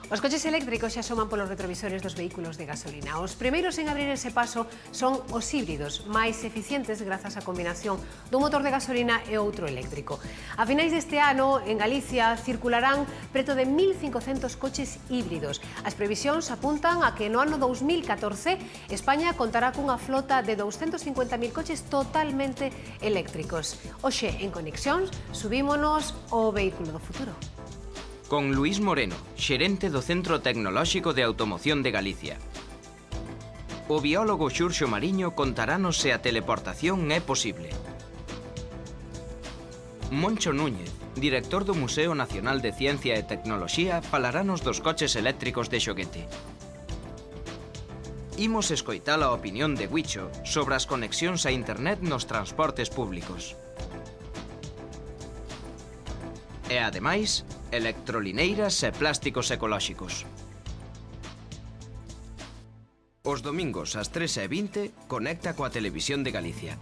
Os coches eléctricos xa asoman polos retrovisores dos vehículos de gasolina. Os primeiros en abrir ese paso son os híbridos, máis eficientes grazas á combinación dun motor de gasolina e outro eléctrico. A finais deste ano, en Galicia, circularán preto de 1.500 coches híbridos. As previsións apuntan a que no ano 2014 España contará cunha flota de 250.000 coches totalmente eléctricos. Hoxe, en Conexións, subímonos ao vehículo do futuro. Con Luís Moreno, xerente do Centro Tecnolóxico de Automoción de Galicia. O biólogo Xurxo Mariño contarános se a teleportación é posible. Moncho Núñez, director do Museo Nacional de Ciencia e Tecnoloxía, falarános dos coches eléctricos de xoguete. Imos escoitar a opinión de Huicho sobre as conexións a internet nos transportes públicos. E, ademais, electrolineiras e plásticos ecolóxicos. Os domingos ás 3:20 conecta coa Televisión de Galicia.